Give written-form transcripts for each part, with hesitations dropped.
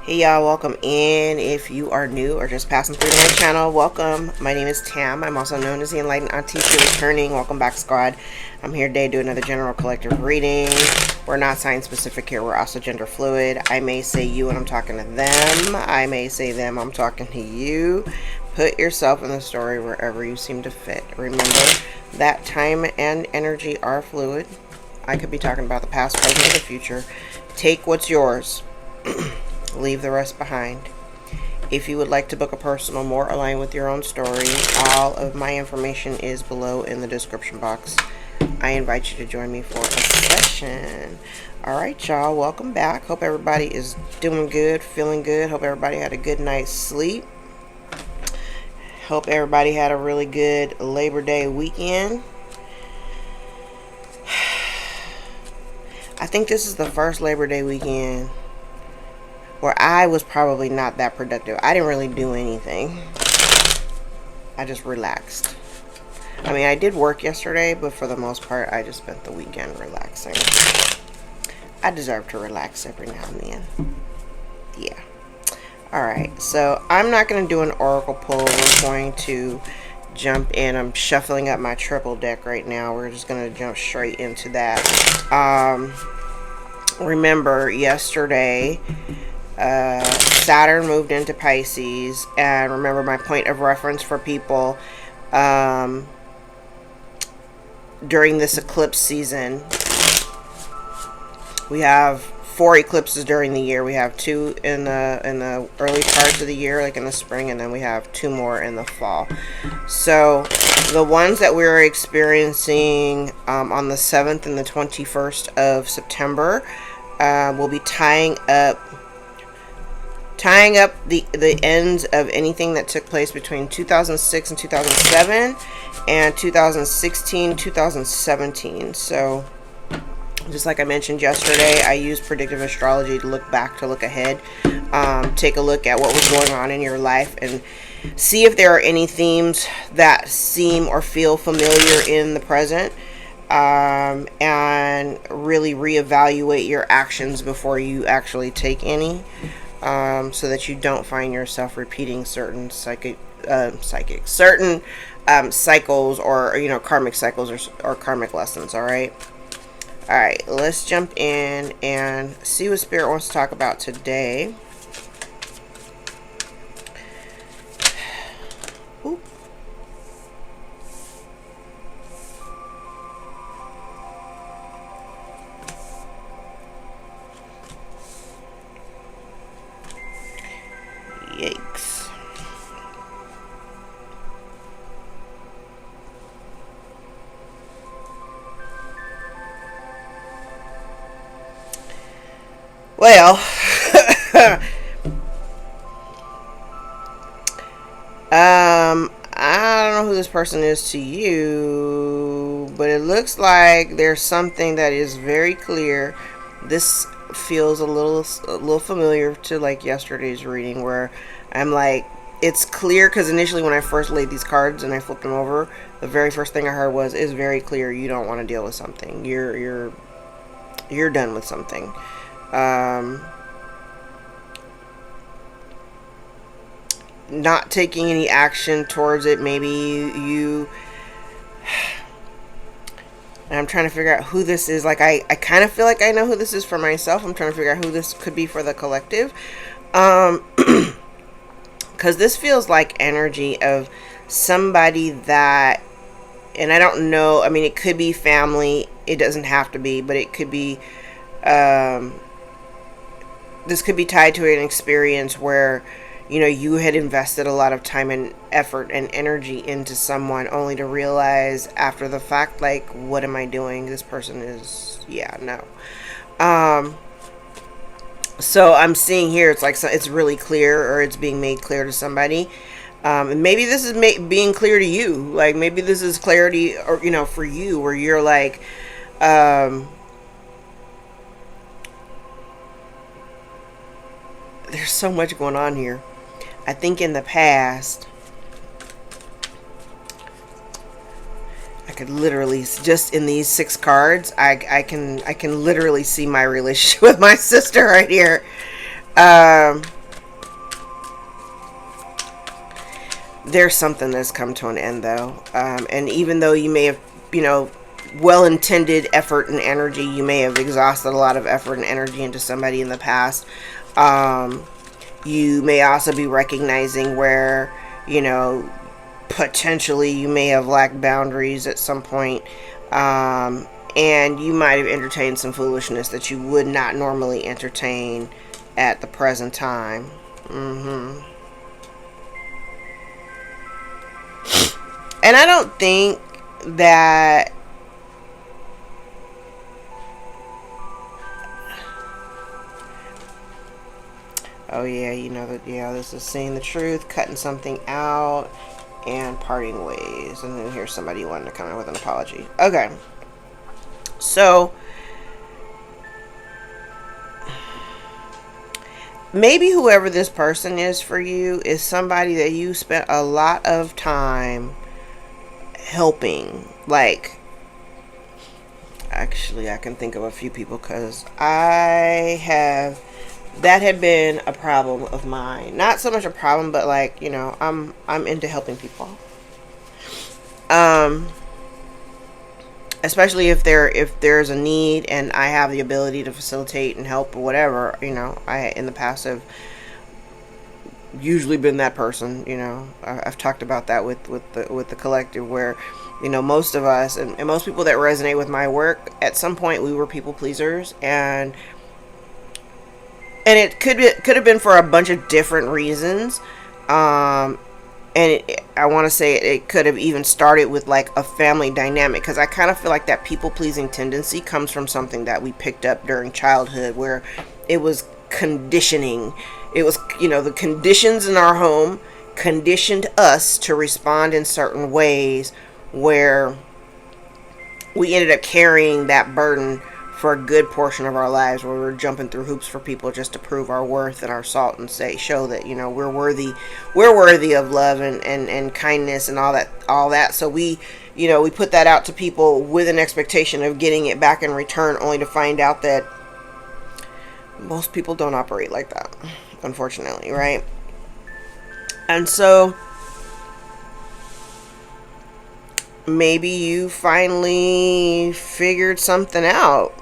Hey y'all, welcome in. If you are new or just passing through to my channel, welcome. My name is Tam. I'm also known as the Enlightened Auntie. If you're returning, welcome back, squad. I'm here today to do another general collective reading. We're not sign specific here. We're also gender fluid. I may say you when I'm talking to them. I may say them, I'm talking to you. Put yourself in the story wherever you seem to fit. Remember that time and energy are fluid. I could be talking about the past, present, or the future. Take what's yours. Leave the rest behind. If you would like to book a personal more aligned with your own story, all of my information is below in the description box. I invite you to join me for a session. Alright y'all, welcome back. Hope everybody is doing good, feeling good. Hope everybody had a good night's sleep. Hope everybody had a really good Labor Day weekend. I think this is the first Labor Day weekend where I was probably not that productive. I didn't really do anything. I just relaxed. I mean, I did work yesterday, but for the most part, I just spent the weekend relaxing. I deserve to relax every now and then. Yeah. Alright, so I'm not going to do an oracle pull. We're going to jump in. I'm shuffling up my triple deck right now. We're just going to jump straight into that. Remember, yesterday, Saturn moved into Pisces, and remember my point of reference for people during this eclipse season. We have 4 eclipses during the year. We have 2 in the early parts of the year, like in the spring, and then we have 2 more in the fall. So the ones that we're experiencing on the 7th and the 21st of September will be tying up the ends of anything that took place between 2006 and 2007 and 2016 2017. So just like I mentioned yesterday, I use predictive astrology to look back, to look ahead, take a look at what was going on in your life and see if there are any themes that seem or feel familiar in the present, and really reevaluate your actions before you actually take any. So that you don't find yourself repeating certain cycles, or karmic cycles or karmic lessons. All right, let's jump in and see what Spirit wants to talk about today. Oop. Yikes. Well, I don't know who this person is to you, but it looks like there's something that is very clear. This feels a little familiar to like yesterday's reading, where I'm like, it's clear, because initially when I first laid these cards and I flipped them over, the very first thing I heard was, it's very clear you don't want to deal with something. You're done with something. Not taking any action towards it. Maybe you and I'm trying to figure out who this is. Like, I kind of feel like I know who this is for myself. I'm trying to figure out who this could be for the collective. Because this feels like energy of somebody that, and I don't know, I mean, it could be family. It doesn't have to be, but it could be, this could be tied to an experience where, you had invested a lot of time and effort and energy into someone, only to realize after the fact, like, what am I doing? This person is, no. So I'm seeing here, it's like, it's really clear, or it's being made clear to somebody. And maybe this is being clear to you. Like, maybe this is clarity, or, for you, where you're like, there's so much going on here. I think in the past, I could literally, just in these 6 cards, I can literally see my relationship with my sister right here. there's something that's come to an end, though. And even though you may have, well-intended effort and energy, you may have exhausted a lot of effort and energy into somebody in the past. You may also be recognizing where, potentially you may have lacked boundaries at some point. And you might have entertained some foolishness that you would not normally entertain at the present time. And I don't think that oh yeah, this is seeing the truth, cutting something out, and parting ways. And then here's somebody wanting to come in with an apology. Okay. So maybe whoever this person is for you is somebody that you spent a lot of time helping. Like, actually, I can think of a few people because that had been a problem of mine. Not so much a problem, but like, I'm into helping people. Especially if there's a need and I have the ability to facilitate and help or whatever, I in the past have usually been that person. I've talked about that with the collective, where most of us and most people that resonate with my work, at some point we were people pleasers, and it could have been for a bunch of different reasons. And I want to say it could have even started with like a family dynamic, because I kind of feel like that people-pleasing tendency comes from something that we picked up during childhood, where it was conditioning. It was, the conditions in our home conditioned us to respond in certain ways, where we ended up carrying that burden for a good portion of our lives, where we're jumping through hoops for people just to prove our worth and our salt, and show that we're worthy of love and kindness and all that. So we put that out to people with an expectation of getting it back in return, only to find out that most people don't operate like that, unfortunately, right? And so maybe you finally figured something out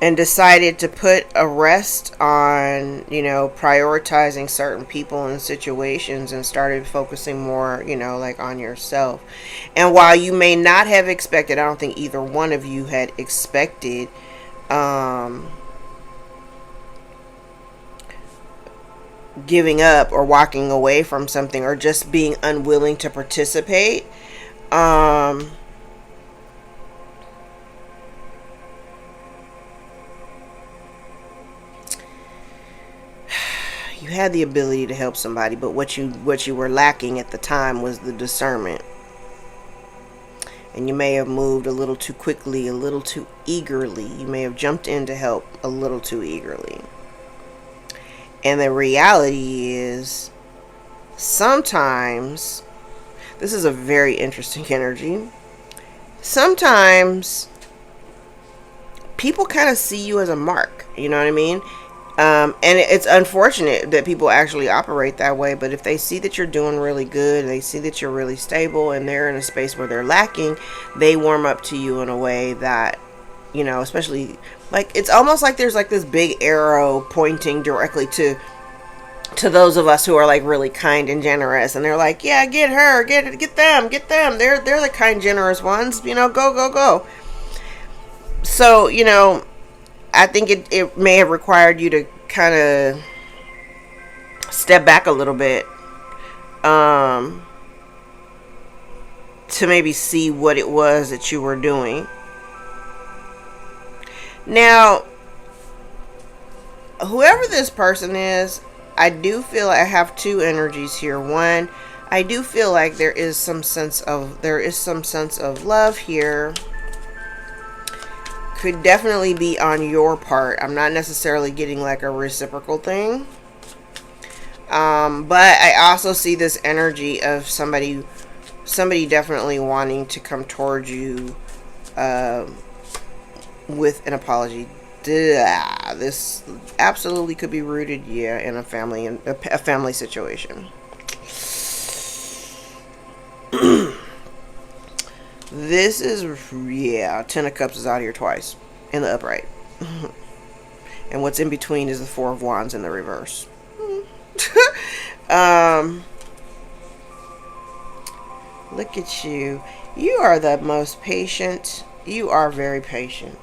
and decided to put a rest on, prioritizing certain people and situations, and started focusing more, like on yourself. And while you may not have expected, I don't think either one of you had expected, giving up or walking away from something, or just being unwilling to participate. You had the ability to help somebody, but what you were lacking at the time was the discernment. And you may have moved a little too quickly, a little too eagerly. You may have jumped in to help a little too eagerly. And the reality is, sometimes, this is a very interesting energy, sometimes people kind of see you as a mark, you know what I mean? And it's unfortunate that people actually operate that way, but if they see that you're doing really good, and they see that you're really stable, and they're in a space where they're lacking, they warm up to you in a way that, especially, like, it's almost like there's like this big arrow pointing directly to those of us who are like really kind and generous, and they're like, yeah, get her, get them, they're the kind, generous ones, go. So, I think it may have required you to kind of step back a little bit, to maybe see what it was that you were doing. Now, whoever this person is, I do feel I have two energies here. One, I do feel like there is some sense of love here. Could definitely be on your part. I'm not necessarily getting like a reciprocal thing. But I also see this energy of somebody definitely wanting to come towards you with an apology. This absolutely could be rooted, in a family situation. This is, yeah, Ten of Cups is out here twice in the upright. And what's in between is the Four of Wands in the reverse. Look at you. You are the most patient. You are very patient.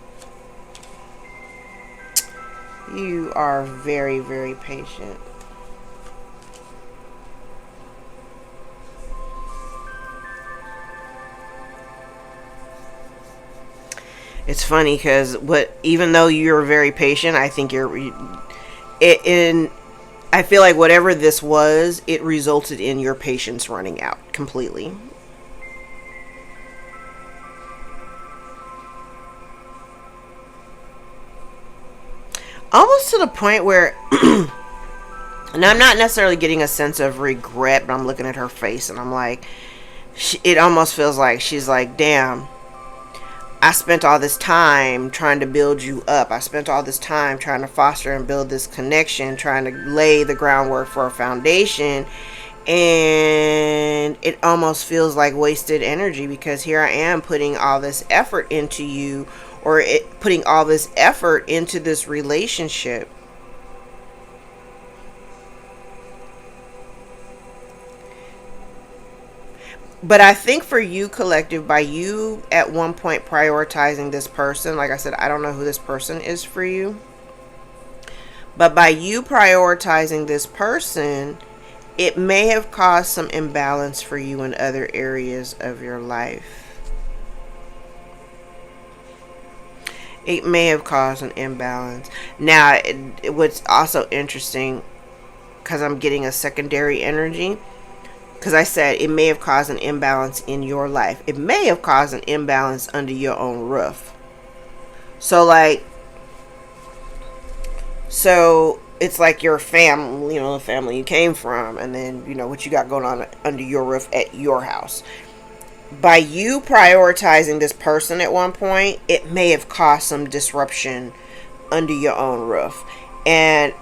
You are very, very patient. It's funny because even though you're very patient, I think I feel like whatever this was, it resulted in your patience running out completely. Almost to the point where, and I'm not necessarily getting a sense of regret, but I'm looking at her face and I'm like, it almost feels like she's like, damn, I spent all this time trying to build you up. I spent all this time trying to foster and build this connection, trying to lay the groundwork for a foundation. And it almost feels like wasted energy because here I am putting all this effort into you, or putting all this effort into this relationship. But I think for you, collective, by you at one point prioritizing this person, like I said, I don't know who this person is for you, but by you prioritizing this person, it may have caused some imbalance for you in other areas of your life. It may have caused an imbalance. Now, what's also interesting, because I'm getting a secondary energy, because I said it may have caused an imbalance in your life. It may have caused an imbalance under your own roof. So it's like your family, the family you came from, and then, what you got going on under your roof at your house. By you prioritizing this person at one point, it may have caused some disruption under your own roof. And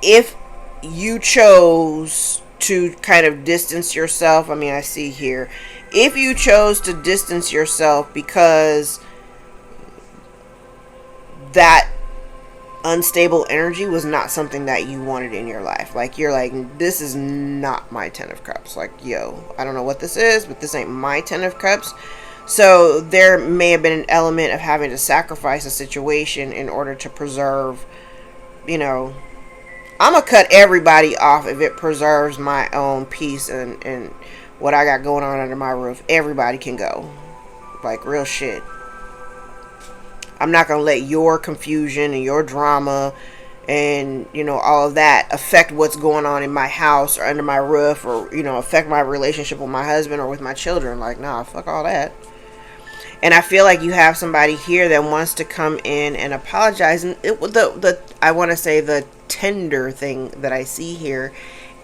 if you chose to kind of distance yourself, I see here, if you chose to distance yourself because that unstable energy was not something that you wanted in your life, like you're like, this is not my Ten of Cups, like, yo, I don't know what this is, but this ain't my Ten of Cups. So there may have been an element of having to sacrifice a situation in order to preserve, I'm going to cut everybody off if it preserves my own peace and what I got going on under my roof. Everybody can go. Like, real shit. I'm not going to let your confusion and your drama and, all of that affect what's going on in my house or under my roof, or, affect my relationship with my husband or with my children. Like, nah, fuck all that. And I feel like you have somebody here that wants to come in and apologize. And I want to say the tender thing that I see here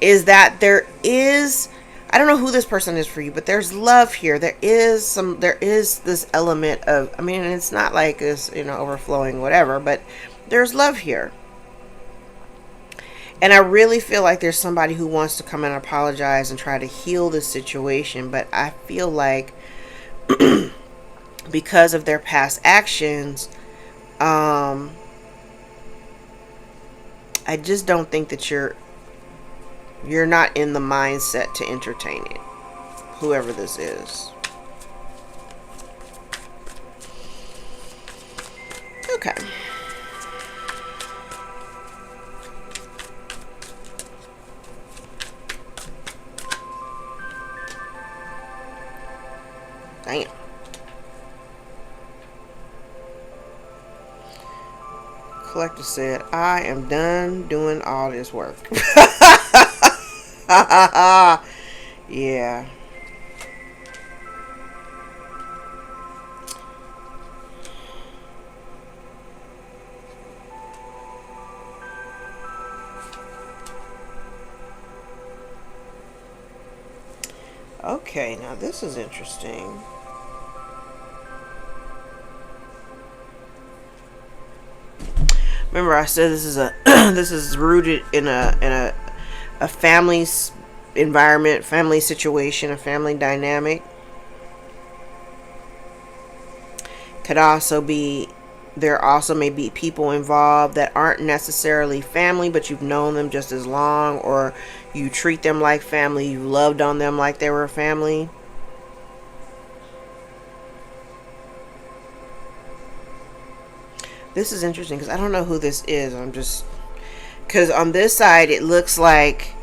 is that there is, I don't know who this person is for you, but there's love here. There is this element of, it's not like this, overflowing whatever, but there's love here. And I really feel like there's somebody who wants to come and apologize and try to heal this situation. But I feel like because of their past actions, I just don't think that you're not in the mindset to entertain it, whoever this is. Okay. Damn. Collector said, I am done doing all this work. Yeah. Okay, now this is interesting. Remember, I said this is this is rooted in a family's environment, family situation, a family dynamic. Could also be, there also may be people involved that aren't necessarily family, but you've known them just as long, or you treat them like family, you loved on them like they were family. This is interesting because I don't know who this is. I'm just, because on this side it looks like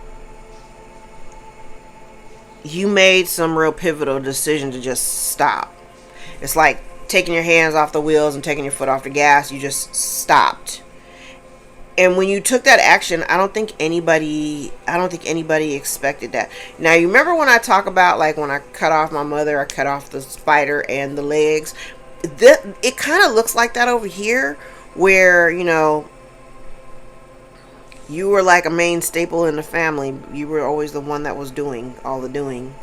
you made some real pivotal decision to just stop. It's like taking your hands off the wheels and taking your foot off the gas. You just stopped. And when you took that action, I don't think anybody expected that. Now, you remember when I talk about, like, when I cut off my mother, I cut off the spider and the legs. It kind of looks like that over here, where, you know, you were like a main staple in the family. You were always the one that was doing all the doing,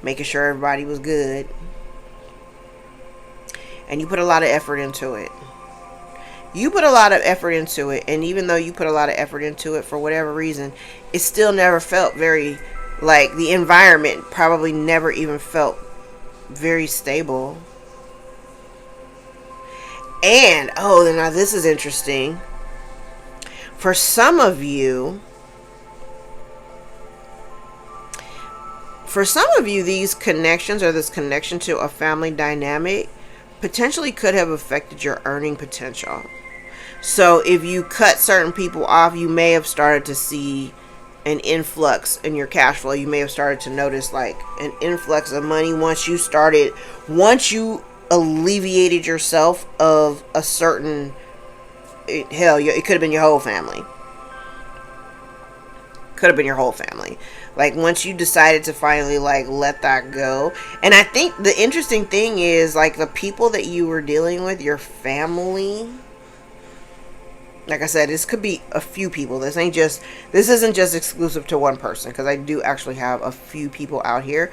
making sure everybody was good. And you put a lot of effort into it. You put a lot of effort into it. And even though you put a lot of effort into it, for whatever reason, it still never felt very, like, the environment probably never even felt very stable. And, oh, now this is interesting. For some of you, these connections, or this connection to a family dynamic, potentially could have affected your earning potential. So if you cut certain people off, you may have started to see an influx in your cash flow. You may have started to notice, like, an influx of money once you alleviated yourself of a certain, hell, it could have been your whole family. Could have been your whole family. Like, once you decided to finally, like, let that go. And I think the interesting thing is, like, the people that you were dealing with, your family, like I said, this could be a few people. This isn't just exclusive to one person, because I do actually have a few people out here.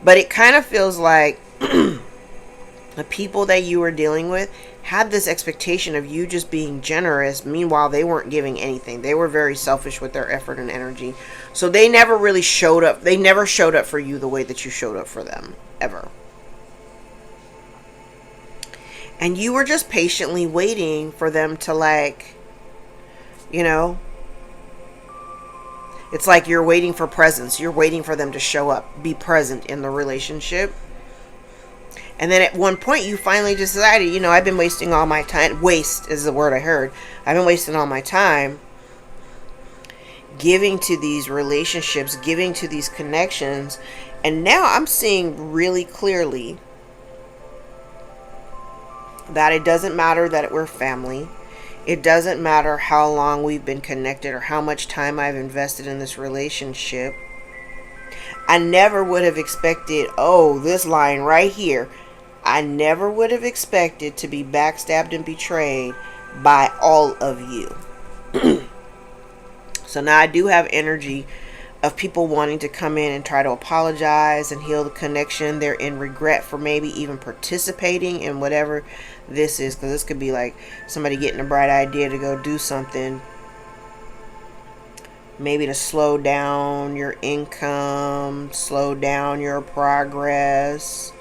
But it kind of feels like the people that you were dealing with had this expectation of you just being generous. Meanwhile, they weren't giving anything. They were very selfish with their effort and energy. So they never really showed up. They never showed up for you the way that you showed up for them, ever. And you were just patiently waiting for them to, like, you know, it's like you're waiting for presence. You're waiting for them to show up, be present in the relationship. And then at one point you finally decided, you know, I've been wasting all my time. Waste is the word I heard. I've been wasting all my time giving to these relationships, giving to these connections. And now I'm seeing really clearly that it doesn't matter that we're family. It doesn't matter how long we've been connected or how much time I've invested in this relationship. I never would have expected, oh, this line right here. I never would have expected to be backstabbed and betrayed by all of you. So now I do have energy of people wanting to come in and try to apologize and heal the connection. They're in regret for maybe even participating in whatever this is. Because this could be like somebody getting a bright idea to go do something. Maybe to slow down your income, slow down your progress,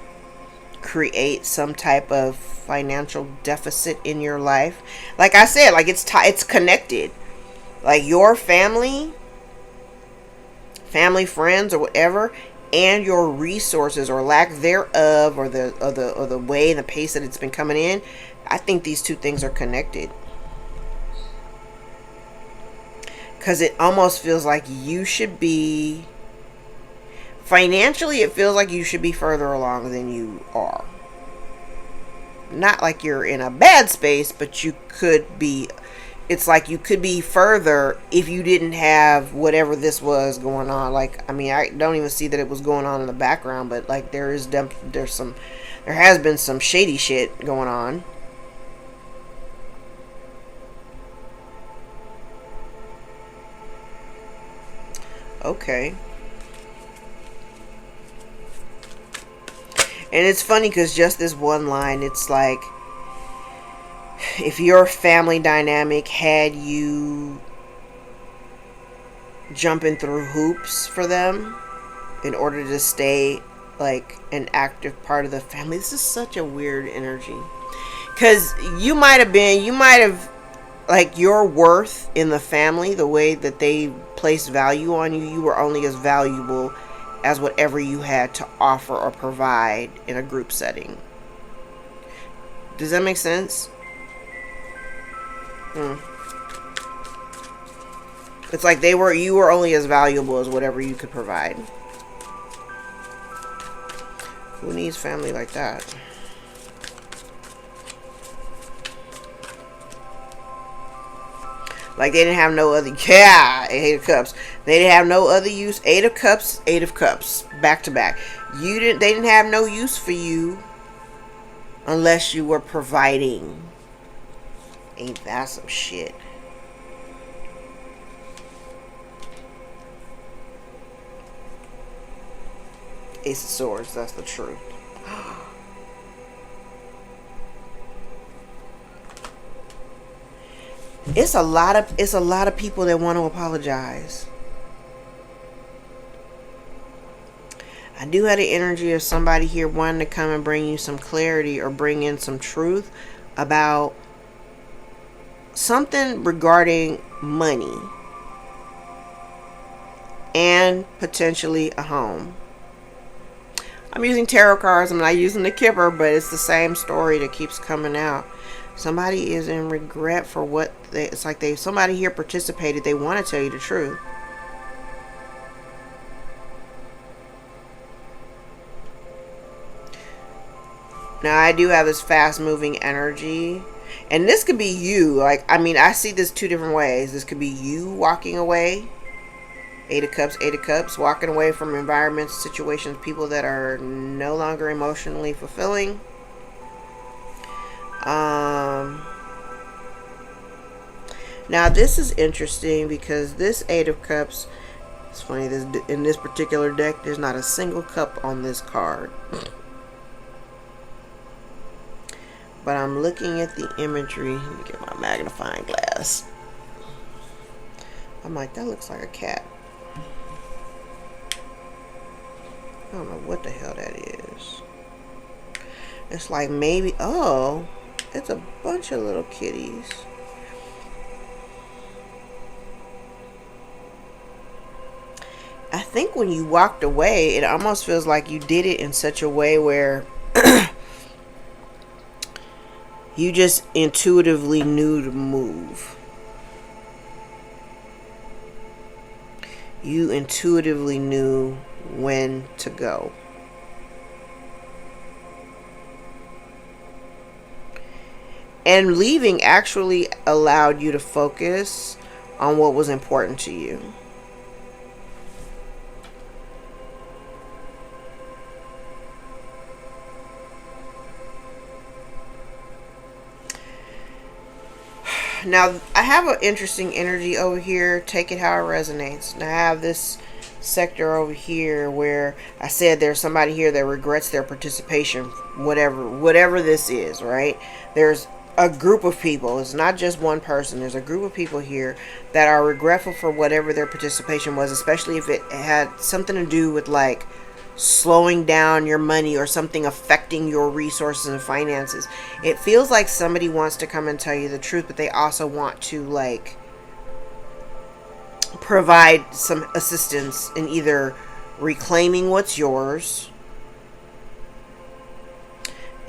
create some type of financial deficit in your life. Like I said, like it's connected. Like your family, friends, or whatever, and your resources or lack thereof, or the way and the pace that it's been coming in. I think these two things are connected. Because it almost feels like you should be, financially, it feels like you should be further along than you are. Not like you're in a bad space, but you could be, it's like you could be further if you didn't have whatever this was going on. Like, I mean, I don't even see that it was going on in the background, but like there has been some shady shit going on. Okay. And it's funny because just this one line, it's like, if your family dynamic had you jumping through hoops for them in order to stay like an active part of the family. This is such a weird energy. Because you might have, like, your worth in the family, the way that they placed value on you, you were only as valuable as whatever you had to offer or provide in a group setting. Does that make sense? It's like you were only as valuable as whatever you could provide. Who needs family like that? Like they didn't have no other, yeah, 8 of Cups. They didn't have no other use. 8 of Cups, 8 of Cups, back to back. They didn't have no use for you unless you were providing. Ain't that some shit? Ace of Swords, that's the truth. It's a lot of people that want to apologize. I do have the energy of somebody here wanting to come and bring you some clarity or bring in some truth about something regarding money and potentially a home. I'm using tarot cards. I'm not using the Kipper, but it's the same story that keeps coming out. Somebody is in regret for what it's like somebody here participated. They want to tell you the truth. Now, I do have this fast moving energy, and this could be you. Like, I mean, I see this 2 different ways. This could be you walking away. 8 of Cups, walking away from environments, situations, people that are no longer emotionally fulfilling. Now this is interesting because this 8 of Cups, it's funny, in this particular deck, there's not a single cup on this card. But I'm looking at the imagery. Let me get my magnifying glass. I'm like, that looks like a cat. I don't know what the hell that is. It's like maybe, oh, it's a bunch of little kitties. I think when you walked away, it almost feels like you did it in such a way where you just intuitively knew to move. You intuitively knew when to go. And leaving actually allowed you to focus on what was important to you. Now, I have an interesting energy over here. Take it how it resonates. Now, I have this sector over here where I said there's somebody here that regrets their participation, whatever this is, right? There's a group of people. It's not just one person. There's a group of people here that are regretful for whatever their participation was, especially if it had something to do with, like, slowing down your money or something affecting your resources and finances. It feels like somebody wants to come and tell you the truth, but they also want to, like, provide some assistance in either reclaiming what's yours.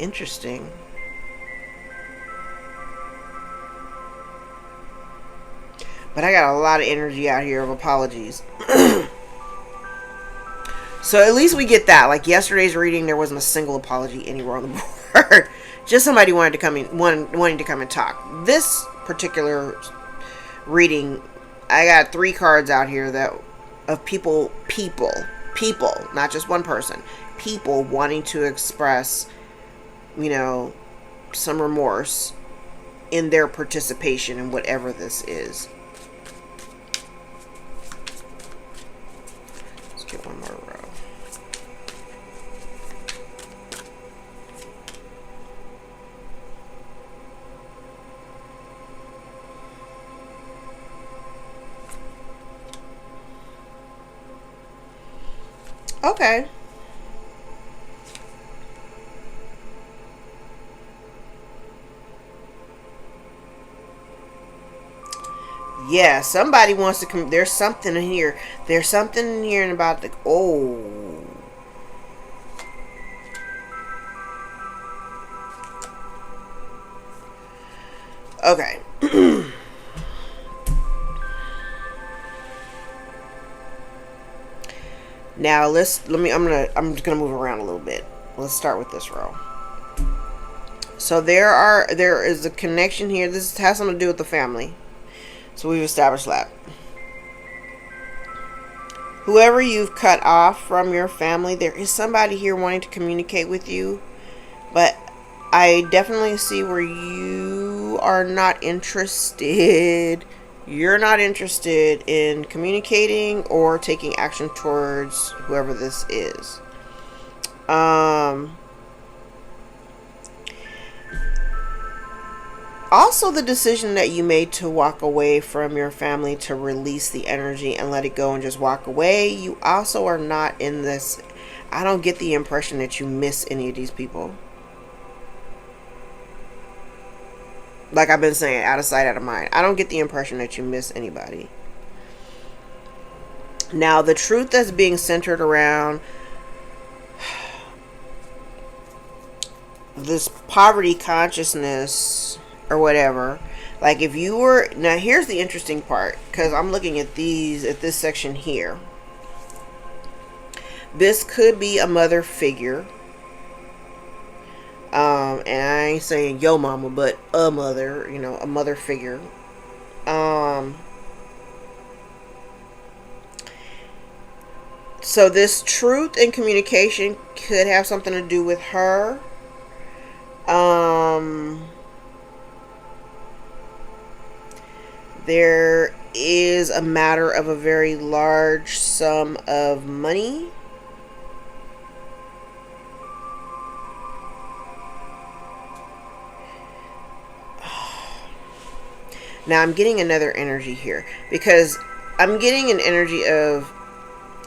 Interesting. But I got a lot of energy out here of apologies. So at least we get that. Like yesterday's reading, there wasn't a single apology anywhere on the board. Just somebody wanting to come and talk. This particular reading, I got 3 cards out here that of people, not just one person, people wanting to express, some remorse in their participation in whatever this is. Let's get one more row. Okay. Yeah, somebody wants to come. There's something in here. There's something in here about the. Oh. Okay. Now I'm just gonna move around a little bit. Let's start with this row. So there is a connection here. This has something to do with the family. So we've established that. Whoever you've cut off from your family, there is somebody here wanting to communicate with you, but I definitely see where you are not interested. You're not interested in communicating or taking action towards whoever this is. Also, the decision that you made to walk away from your family, to release the energy and let it go and just walk away, you also are not in this. I don't get the impression that you miss any of these people. Like I've been saying, out of sight, out of mind. I don't get the impression that you miss anybody. Now, the truth that's being centered around this poverty consciousness or whatever, like if you were, now here's the interesting part, because I'm looking at this section here. This could be a mother figure. And I ain't saying yo mama, but a mother, a mother figure. So this truth and communication could have something to do with her. There is a matter of a very large sum of money. Now I'm getting another energy here, because I'm getting an energy of,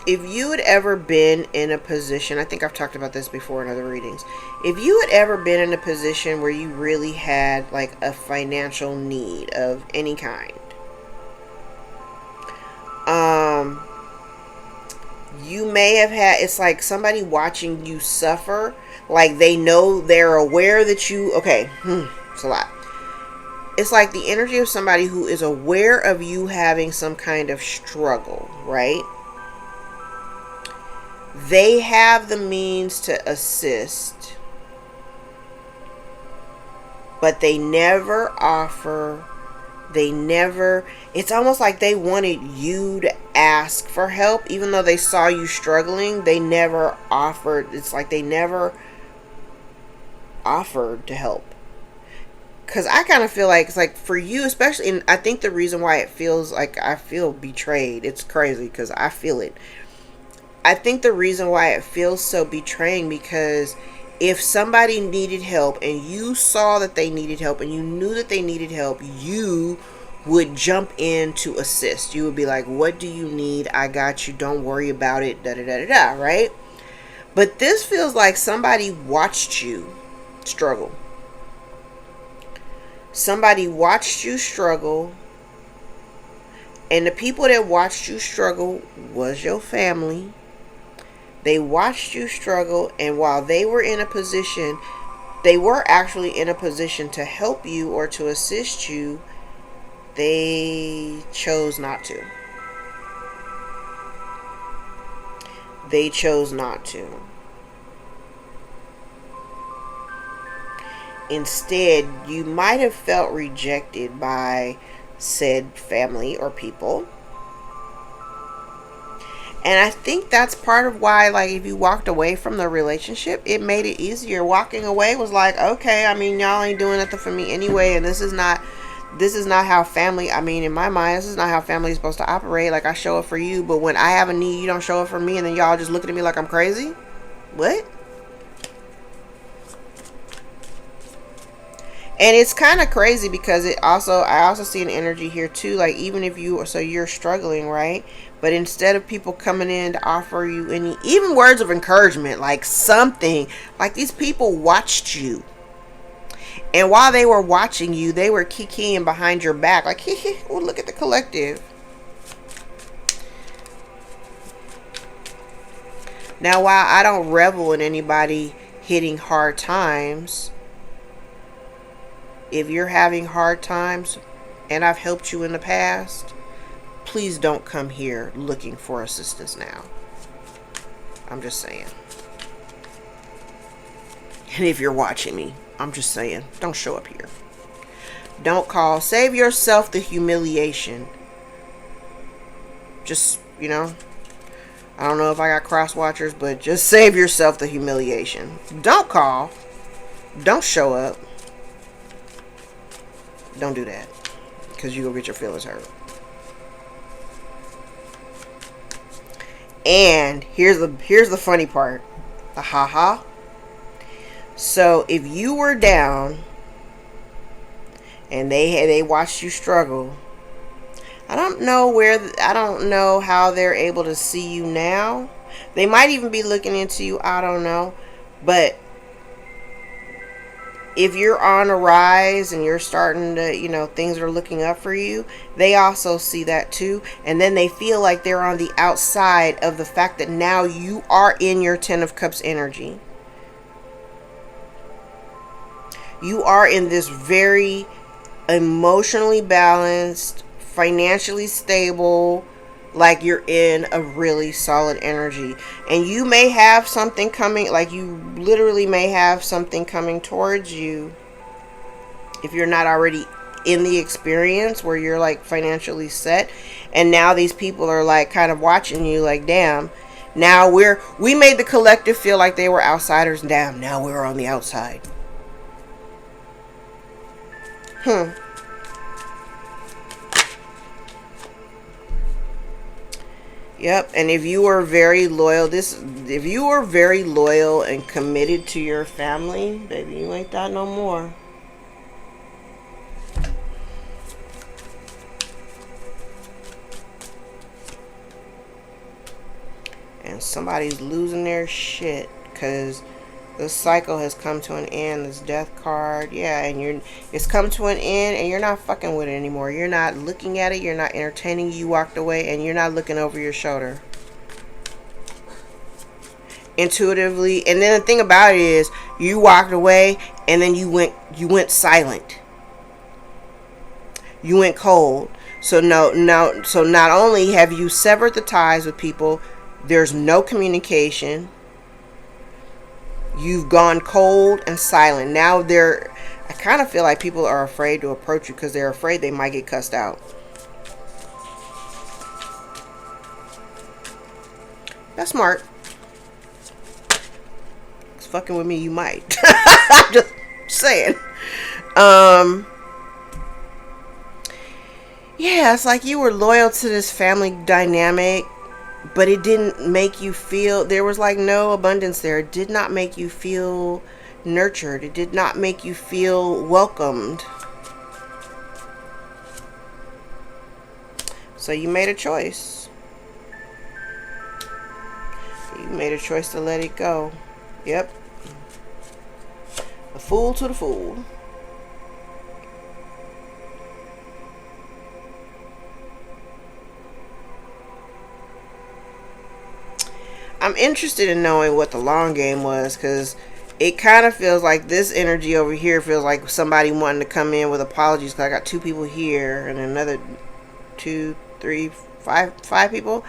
if you had ever been in a position, I think I've talked about this before in other readings, if you had ever been in a position where you really had like a financial need of any kind, you may have had, it's like somebody watching you suffer, like they're aware that you, okay, it's a lot. It's like the energy of somebody who is aware of you having some kind of struggle, right? They have the means to assist, but they never offer. It's almost like they wanted you to ask for help, even though they saw you struggling. They never offered. It's like they never offered to help. Because I kind of feel like it's like for you, especially, and I think the reason why it feels like I feel betrayed, it's crazy because I feel it. I think the reason why it feels so betraying, because if somebody needed help and you saw that they needed help and you knew that they needed help, you would jump in to assist. You would be like, what do you need? I got you. Don't worry about it. Da da da da da, right? But this feels like somebody watched you struggle. Somebody watched you struggle, and the people that watched you struggle was your family. They watched you struggle, and while they were in a position, they were actually in a position to help you or to assist you, they chose not to. They chose not to. Instead, you might have felt rejected by said family or people. And I think that's part of why, like, if you walked away from the relationship, it made it easier. Walking away was like, okay, I mean, y'all ain't doing nothing for me anyway, and this is not how family, I mean, in my mind, this is not how family is supposed to operate. Like, I show up for you, but when I have a need, you don't show up for me, and then y'all just looking at me like I'm crazy? What? And it's kind of crazy because I also see an energy here too, like even if you're struggling, right? But instead of people coming in to offer you any, even words of encouragement, like something, like these people watched you. And while they were watching you, they were kikiing behind your back. Like, oh, look at the collective. Now, while I don't revel in anybody hitting hard times, if you're having hard times and I've helped you in the past, please don't come here looking for assistance now. I'm just saying. And if you're watching me, I'm just saying, don't show up here. Don't call. Save yourself the humiliation. Just, you know, I don't know if I got cross watchers, but just save yourself the humiliation. Don't call. Don't show up. Don't do that, because you're going to get your feelings hurt. And here's the funny part. Ha. So if you were down and they watched you struggle, I don't know how they're able to see you now. They might even be looking into you, I don't know. But if you're on a rise and you're starting to, you know, things are looking up for you, they also see that too. And then they feel like they're on the outside of the fact that now you are in your 10 of Cups energy. You are in this very emotionally balanced, financially stable, like you're in a really solid energy. And you may have something coming, like you literally may have something coming towards you, if you're not already in the experience where you're like financially set. And now these people are like kind of watching you like, damn, now we made the collective feel like they were outsiders. Damn, now we're on the outside. Yep, and if you are very loyal, if you are very loyal and committed to your family, baby, you ain't that no more. And somebody's losing their shit because the cycle has come to an end. This death card, yeah, and it's come to an end, and you're not fucking with it anymore. You're not looking at it. You're not entertaining. You walked away, and you're not looking over your shoulder. Intuitively, and then the thing about it is, you walked away, and then you went silent. You went cold. So so not only have you severed the ties with people, there's no communication. You've gone cold and silent. Now I kind of feel like people are afraid to approach you because they're afraid they might get cussed out. That's smart. It's fucking with me, you might. I'm just saying. Yeah, it's like you were loyal to this family dynamic, but it didn't make you feel, there was like no abundance there. It did not make you feel nurtured. It did not make you feel welcomed. So you made a choice. You made a choice to let it go. Yep. The fool to the fool. I'm interested in knowing what the long game was, because it kind of feels like this energy over here feels like somebody wanting to come in with apologies, because I got 2 people here and another 2, 3, 5 people.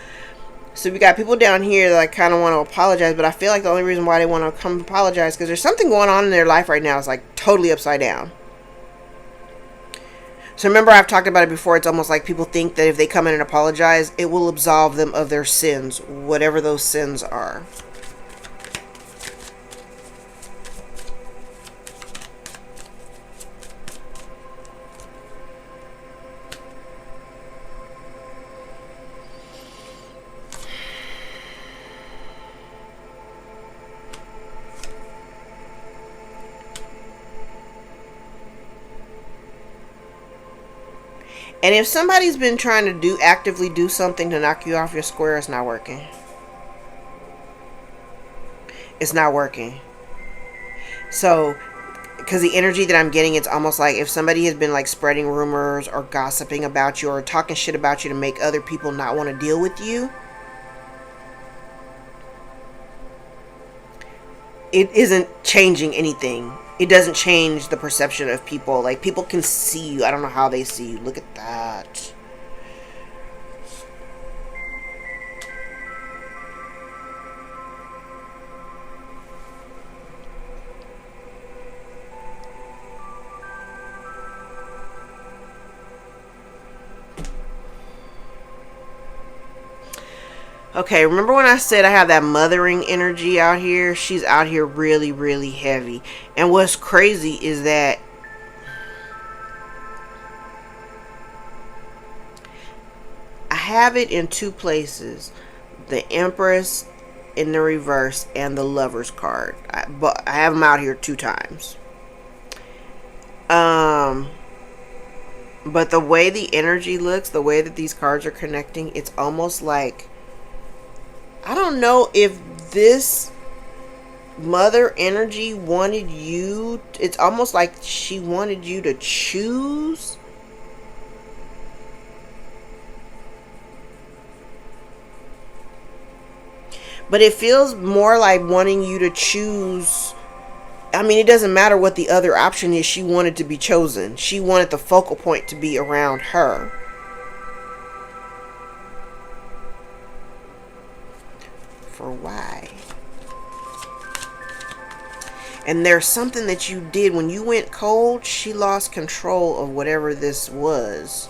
So we got people down here that I kind of want to apologize, but I feel like the only reason why they want to come apologize because there's something going on in their life right now. It's like totally upside down. So remember, I've talked about it before. It's almost like people think that if they come in and apologize, it will absolve them of their sins, whatever those sins are. And if somebody's been trying to actively do something to knock you off your square, it's not working. It's not working. So because the energy that I'm getting, it's almost like if somebody has been like spreading rumors or gossiping about you or talking shit about you to make other people not want to deal with you, it isn't changing anything. It doesn't change the perception of people. Like, people can see you. I don't know how they see you. Look at that. Okay, remember when I said I have that mothering energy out here? She's out here really, really heavy. And what's crazy is that I have it in two places. The Empress in the reverse and the Lover's card. But I have them out here 2 times. But the way the energy looks, the way that these cards are connecting, it's almost like, I don't know if this mother energy wanted you, it's almost like she wanted you to choose. But it feels more like wanting you to choose. I mean, it doesn't matter what the other option is. She wanted to be chosen. She wanted the focal point to be around her. For why? And there's something that you did when you went cold. She lost control of whatever this was.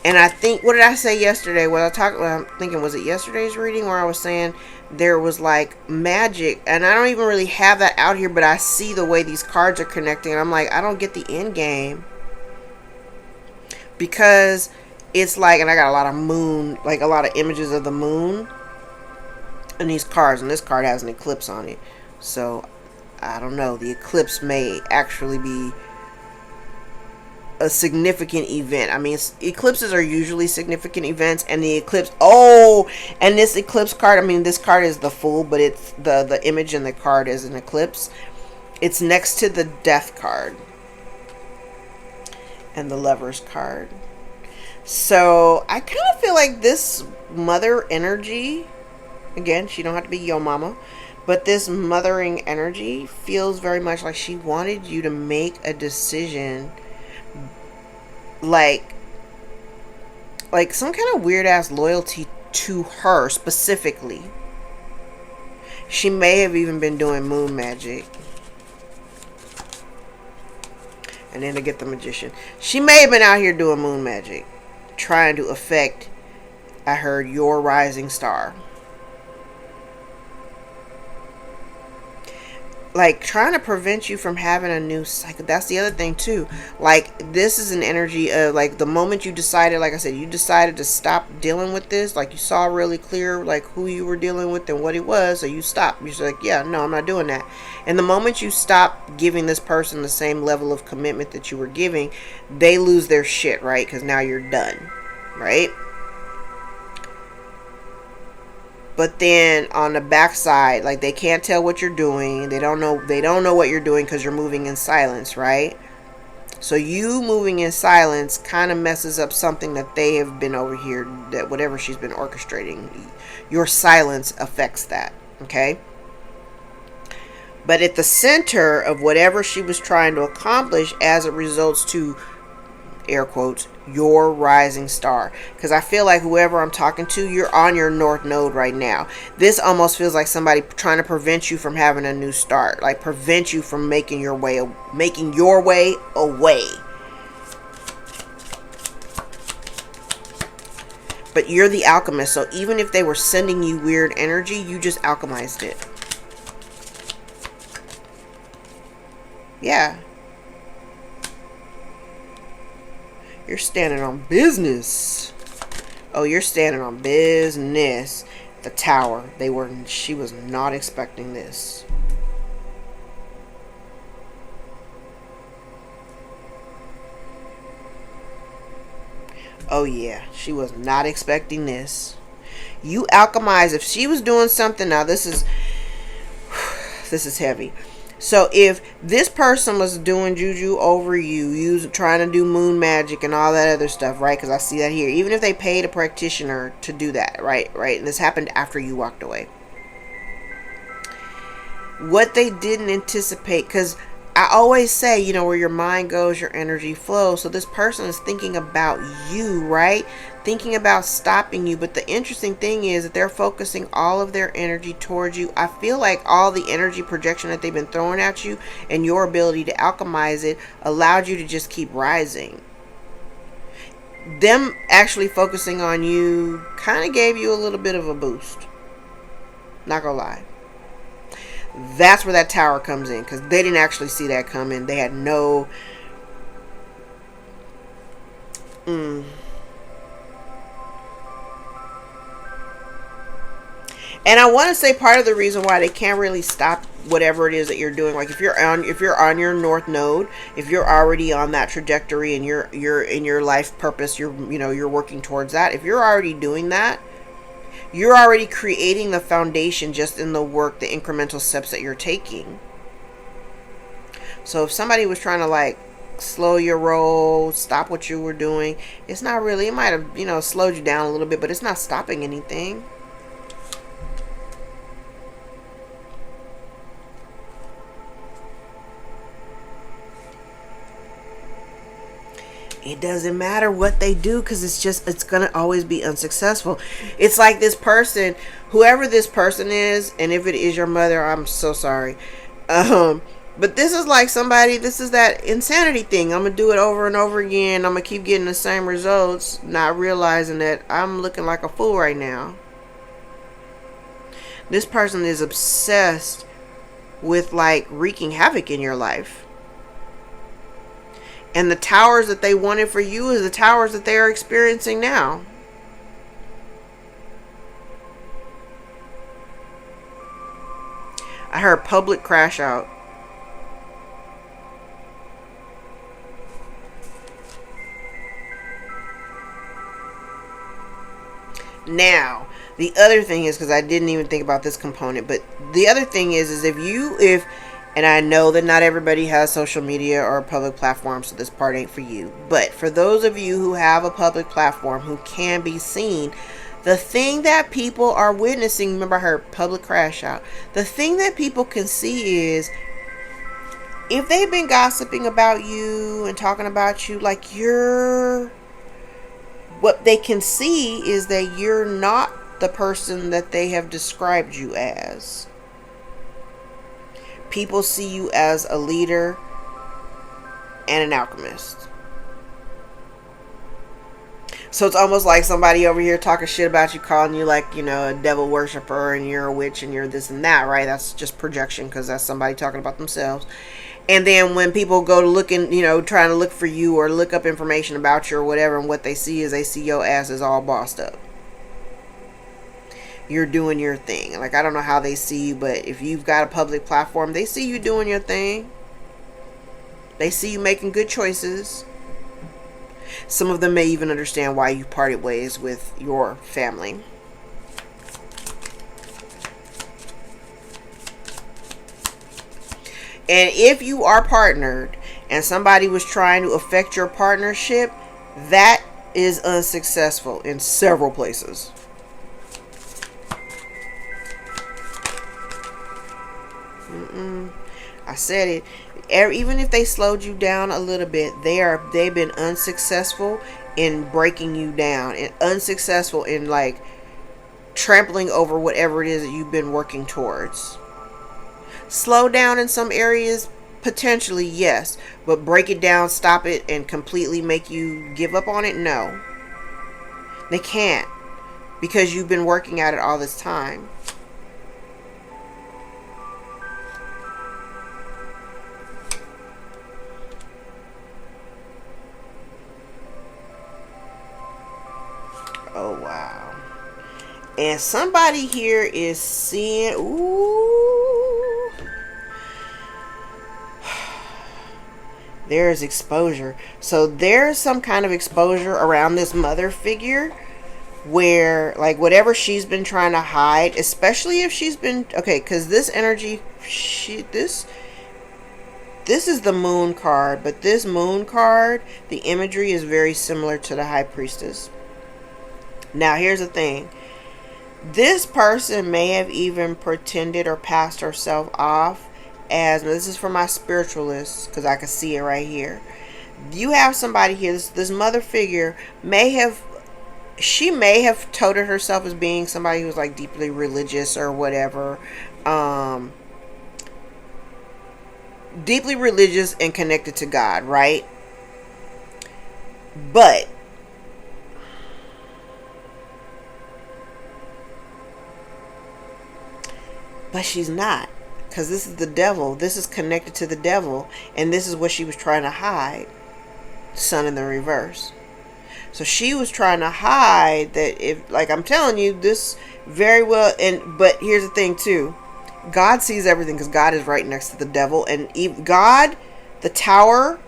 And I think, what did I say yesterday? I'm thinking, was it yesterday's reading where I was saying there was like magic? And I don't even really have that out here, but I see the way these cards are connecting. And I'm like, I don't get the end game. Because it's like, and I got a lot of moon, like a lot of images of the moon in these cards. And this card has an eclipse on it. So, I don't know. The eclipse may actually be a significant event. I mean, eclipses are usually significant events, and the eclipse, and this eclipse card, I mean, this card is the Fool, but it's the image in the card is an eclipse. It's next to the Death card and the Lover's card. So I kind of feel like this mother energy, again, she don't have to be your mama, but this mothering energy feels very much like she wanted you to make a decision, like some kind of weird ass loyalty to her specifically. She may have even been doing moon magic. And then to get the Magician, she may have been out here doing moon magic, trying to affect, I heard, your rising star. Like, trying to prevent you from having a new cycle. That's the other thing too. Like, this is an energy of, like, the moment you decided, like I said, you decided to stop dealing with this. Like, you saw really clear, like, who you were dealing with and what it was. So you stopped. You're like, yeah, no, I'm not doing that. And the moment you stop giving this person the same level of commitment that you were giving, they lose their shit, right? Because now you're done, right? But then on the backside, like, they can't tell what you're doing. They don't know what you're doing because you're moving in silence, right? So you moving in silence kind of messes up something that they have been over here, that whatever she's been orchestrating. Your silence affects that, okay? But at the center of whatever she was trying to accomplish, as it results to, air quotes, your rising star, because I feel like whoever I'm talking to, you're on your north node right now. This almost feels like somebody trying to prevent you from having a new start, like prevent you from making your way away. But you're the alchemist, so even if they were sending you weird energy, you just alchemized it. Yeah. You're standing on business. Oh, you're standing on business. The Tower. She was not expecting this. Oh yeah, she was not expecting this. You alchemize. If she was doing something, now this is heavy. So if this person was doing juju over you, trying to do moon magic and all that other stuff, right? Because I see that here. Even if they paid a practitioner to do that, right? And this happened after you walked away. What they didn't anticipate, because I always say, you know, where your mind goes, your energy flows. So this person is thinking about you, right? Thinking about stopping you. But the interesting thing is that they're focusing all of their energy towards you. I feel like all the energy projection that they've been throwing at you and your ability to alchemize it allowed you to just keep rising. Them actually focusing on you kind of gave you a little bit of a boost. Not gonna lie. That's where that tower comes in, because they didn't actually see that coming. They had no and I want to say part of the reason why they can't really stop whatever it is that you're doing, like if you're on your north node, if you're already on that trajectory and you're in your life purpose, you're working towards that. If you're already doing that, you're already creating the foundation just in the work, the incremental steps that you're taking. So if somebody was trying to like slow your roll, stop what you were doing, it's not really, it might have, slowed you down a little bit, but it's not stopping anything. It doesn't matter what they do, because it's going to always be unsuccessful. It's like this person, whoever this person is, and if it is your mother, I'm so sorry. But this is like somebody, this is that insanity thing. I'm going to do it over and over again. I'm going to keep getting the same results, not realizing that I'm looking like a fool right now. This person is obsessed with like wreaking havoc in your life. And the towers that they wanted for you is the towers that they are experiencing now. I heard public crash out. Now, the other thing is, because I didn't even think about this component, but the other thing is if and I know that not everybody has social media or a public platform, so this part ain't for you. But for those of you who have a public platform, who can be seen, the thing that people are witnessing, remember I heard public crash out, the thing that people can see is, if they've been gossiping about you and talking about you, like what they can see is that you're not the person that they have described you as. People see you as a leader and an alchemist. So it's almost like somebody over here talking shit about you, calling you like, a devil worshiper and you're a witch and you're this and that, right? That's just projection, because that's somebody talking about themselves. And then when people go to looking, trying to look for you or look up information about you or whatever, and what they see is they see your ass is all bossed up. You're doing your thing. Like, I don't know how they see you, but if you've got a public platform, they see you doing your thing. They see you making good choices. Some of them may even understand why you parted ways with your family. And if you are partnered and somebody was trying to affect your partnership, that is unsuccessful in several places. I said it. Even if they slowed you down a little bit, they've been unsuccessful in breaking you down, and unsuccessful in like trampling over whatever it is that you've been working towards. Slow down in some areas, potentially, yes, but break it down, stop it, and completely make you give up on it? No. They can't, because you've been working at it all this time. Oh, wow. And somebody here is seeing, ooh, there's exposure. So there's some kind of exposure around this mother figure. where like whatever she's been trying to hide, especially if she's been, okay, because this energy, this is the moon card, but this moon card, the imagery is very similar to the high priestess. Now here's the thing, this person may have even pretended or passed herself off as, this is for my spiritualists because I can see it right here. You have somebody here, this mother figure may have, she may have toted herself as being somebody who's like deeply religious or whatever, deeply religious and connected to God, right? But she's not, because this is the devil. This is connected to the devil, and this is what she was trying to hide. Sun in the reverse. So she was trying to hide that, if, like I'm telling you, this very well, but here's the thing too, God sees everything because God is right next to the devil, and God, the tower,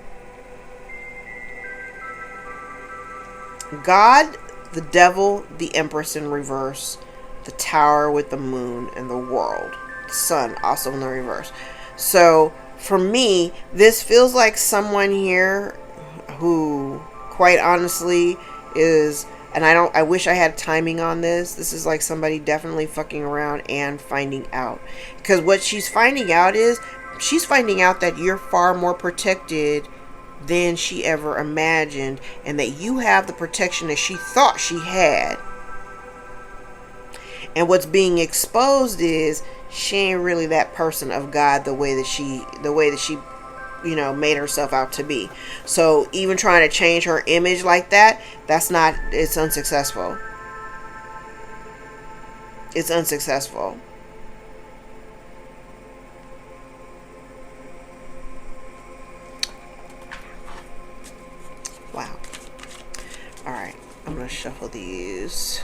God, the devil, the empress in reverse, the tower with the moon, and the world, the sun also in the reverse. So for me, this feels like someone here who, quite honestly, is, and I wish I had timing on this. This is like somebody definitely fucking around and finding out. Because what she's finding out is, she's finding out that you're far more protected than she ever imagined, and that you have the protection that she thought she had. And what's being exposed is she ain't really that person of God the way that she made herself out to be. So even trying to change her image like that, it's unsuccessful. It's unsuccessful. Wow. Alright, I'm going to shuffle these.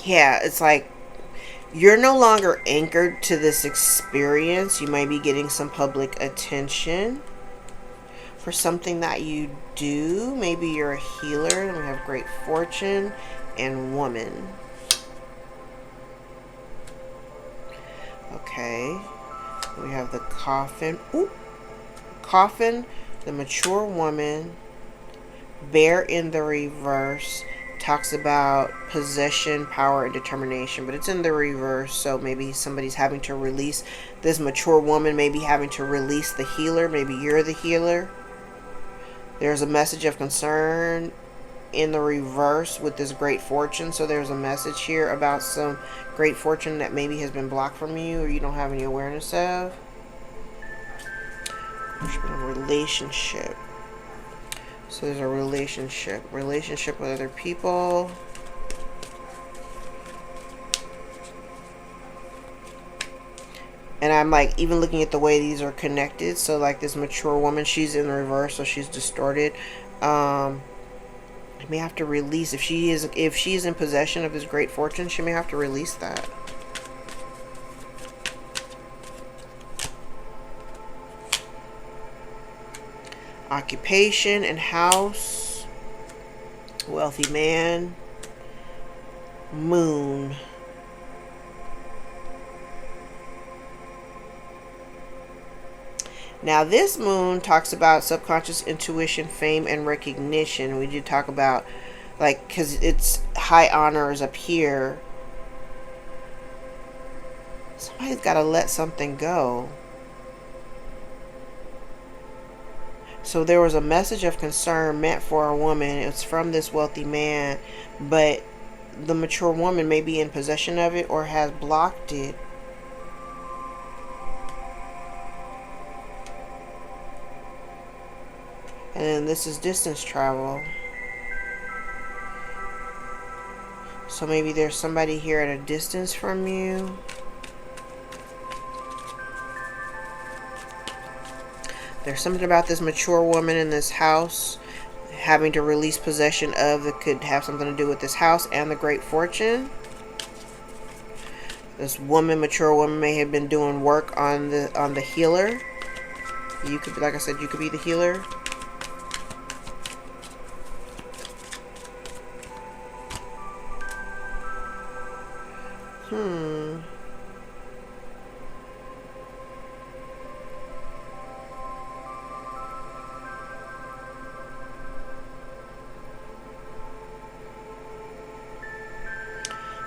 Yeah, it's like you're no longer anchored to this experience. You might be getting some public attention for something that you do. Maybe you're a healer. Then we have great fortune and woman. Okay. We have the coffin. Ooh. Coffin, the mature woman, bear in the reverse. Talks about possession, power, and determination, but it's in the reverse. So maybe somebody's having to release, this mature woman may be having to release the healer. Maybe you're the healer. There's a message of concern in the reverse with this great fortune. So there's a message here about some great fortune that maybe has been blocked from you, or you don't have any awareness of. There's been a relationship. So there's a relationship with other people. And I'm like even looking at the way these are connected. So like this mature woman, she's in the reverse, so she's distorted. I may have to release, if she is in possession of this great fortune, she may have to release that. Occupation and house. Wealthy man. Moon. Now this moon talks about subconscious intuition, fame, and recognition. We did talk about, like, because it's high honors up here. Somebody's got to let something go. So there was a message of concern meant for a woman. It's from this wealthy man, but the mature woman may be in possession of it or has blocked it. And then this is distance travel. So maybe there's somebody here at a distance from you. There's something about this mature woman in this house having to release possession of that could have something to do with this house and the great fortune. This woman, mature woman, may have been doing work on the healer. You could be, like I said, you could be the healer.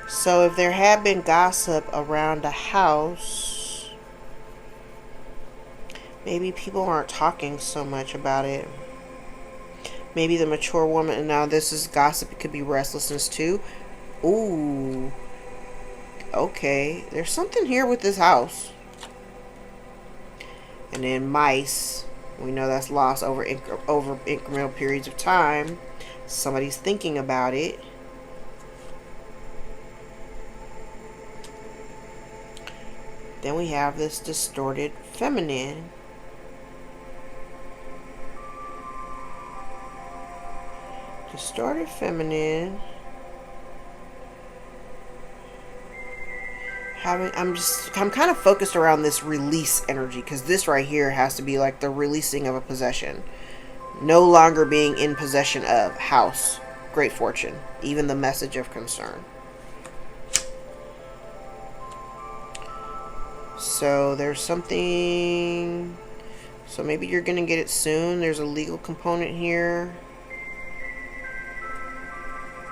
So if there had been gossip around the house, maybe people aren't talking so much about it. Maybe the mature woman, and now this is gossip, it could be restlessness too. Ooh. Okay, there's something here with this house. And then mice, we know that's lost over incremental periods of time. Somebody's thinking about it. Then we have this distorted feminine. Distorted feminine. I'm kind of focused around this release energy, because this right here has to be like the releasing of a possession. No longer being in possession of house, great fortune, even the message of concern. So there's something, so maybe you're going to get it soon. There's a legal component here.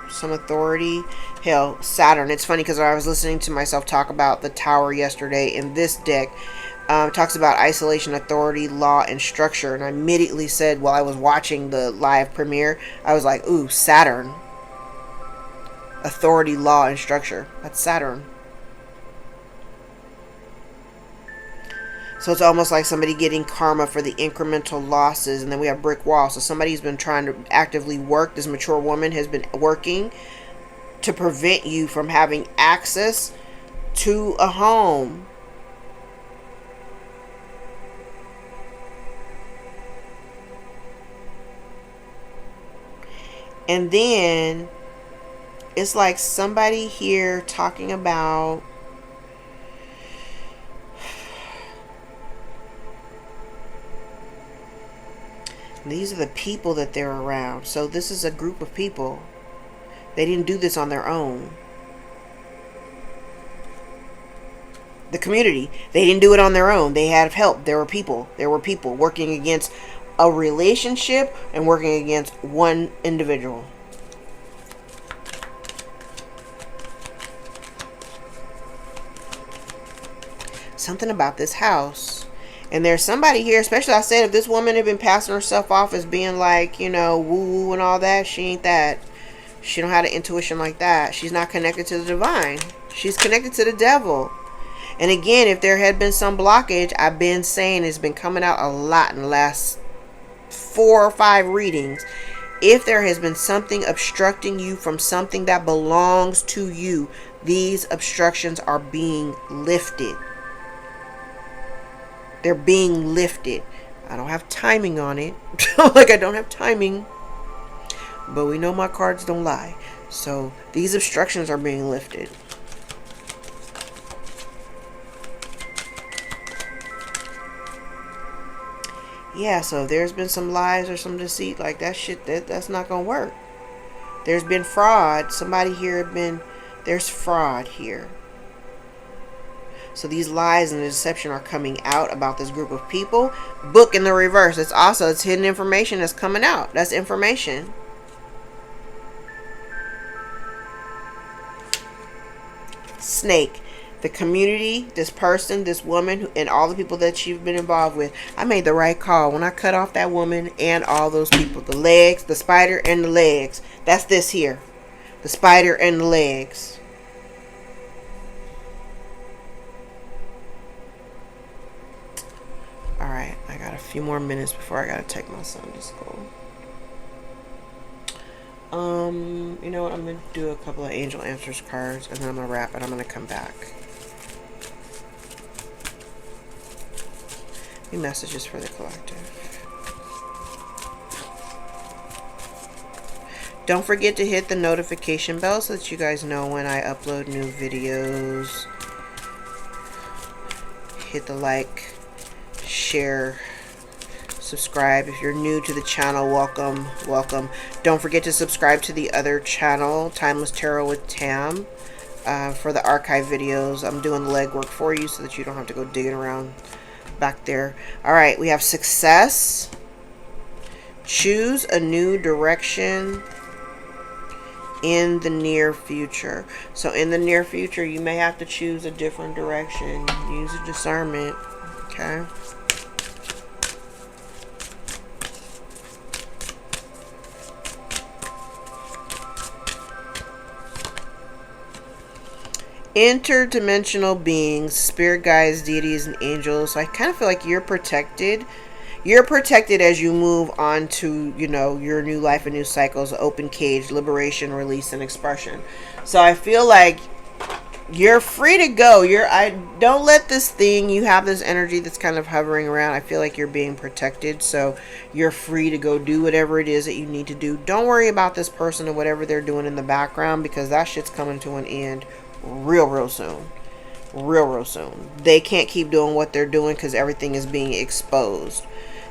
Some authority. Hell, Saturn. It's funny because I was listening to myself talk about the Tower yesterday. In this deck, it talks about isolation, authority, law, and structure. And I immediately said, while I was watching the live premiere, I was like, ooh, Saturn. Authority, law, and structure. That's Saturn. So it's almost like somebody getting karma for the incremental losses. And then we have brick wall. So somebody's been trying to actively work. This mature woman has been working to prevent you from having access to a home. And then it's like somebody here talking about these are the people that they're around. So this is a group of people. They didn't do this on their own. The community, they didn't do it on their own. They had help. There were people. There were people working against a relationship and working against one individual. Something about this house. And there's somebody here, especially I said, if this woman had been passing herself off as being like, you know, woo-woo and all that, she ain't that. She don't have an intuition like that. She's not connected to the divine. She's connected to the devil. And again, if there had been some blockage, I've been saying it's been coming out a lot in the last 4 or 5 readings. If there has been something obstructing you from something that belongs to you, these obstructions are being lifted. They're being lifted. I don't have timing on it. Like I don't have timing. But we know my cards don't lie. So these obstructions are being lifted. Yeah, so if there's been some lies or some deceit, like that shit, that's not going to work. There's been fraud. Somebody here there's fraud here. So these lies and the deception are coming out about this group of people. Book in the reverse. It's hidden information that's coming out. That's information. Snake. The community, this person, this woman, and all the people that you've been involved with. I made the right call when I cut off that woman and all those people. The legs, the spider, and the legs. That's this here. The spider and the legs. Alright, I got a few more minutes before I gotta take my son to school. You know what? I'm going to do a couple of angel answers cards, and then I'm going to wrap, and I'm going to come back. Any messages for the collective? Don't forget to hit the notification bell so that you guys know when I upload new videos. Hit the like, share, subscribe. If you're new to the channel, welcome, welcome. Don't forget to subscribe to the other channel, Timeless Tarot with Tam, for the archive videos. I'm doing the legwork for you so that you don't have to go digging around back there. All right, we have success. Choose a new direction in the near future. So in the near future, you may have to choose a different direction. Use a discernment. Okay. Interdimensional beings, spirit guides, deities, and angels. So I kind of feel like you're protected. You're protected as you move on to, you know, your new life and new cycles, open cage, liberation, release, and expression. So I feel like you're free to go. I don't let this thing, you have this energy that's kind of hovering around. I feel like you're being protected. So you're free to go do whatever it is that you need to do. Don't worry about this person or whatever they're doing in the background, because that shit's coming to an end real soon. Real soon. They can't keep doing what they're doing because everything is being exposed.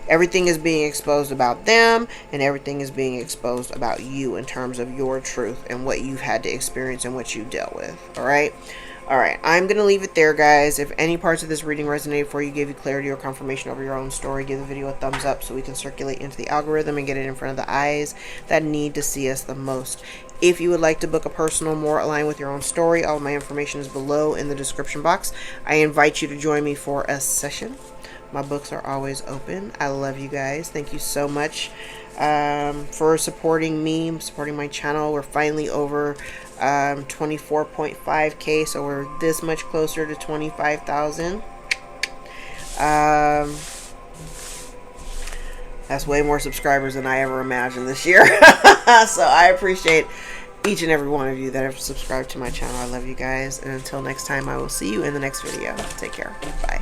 Everything is being exposed about them, and everything is being exposed about you in terms of your truth and what you've had to experience and what you dealt with. All right. I'm going to leave it there, guys. If any parts of this reading resonated for you, gave you clarity or confirmation over your own story, give the video a thumbs up so we can circulate into the algorithm and get it in front of the eyes that need to see us the most. If you would like to book a personal more aligned with your own story, all of my information is below in the description box. I invite you to join me for a session. My books are always open. I love you guys. Thank you so much for supporting me, supporting my channel. We're finally over 24.5K, so we're this much closer to 25,000. That's way more subscribers than I ever imagined this year. So I appreciate each and every one of you that have subscribed to my channel. I love you guys. And until next time, I will see you in the next video. Take care. Bye.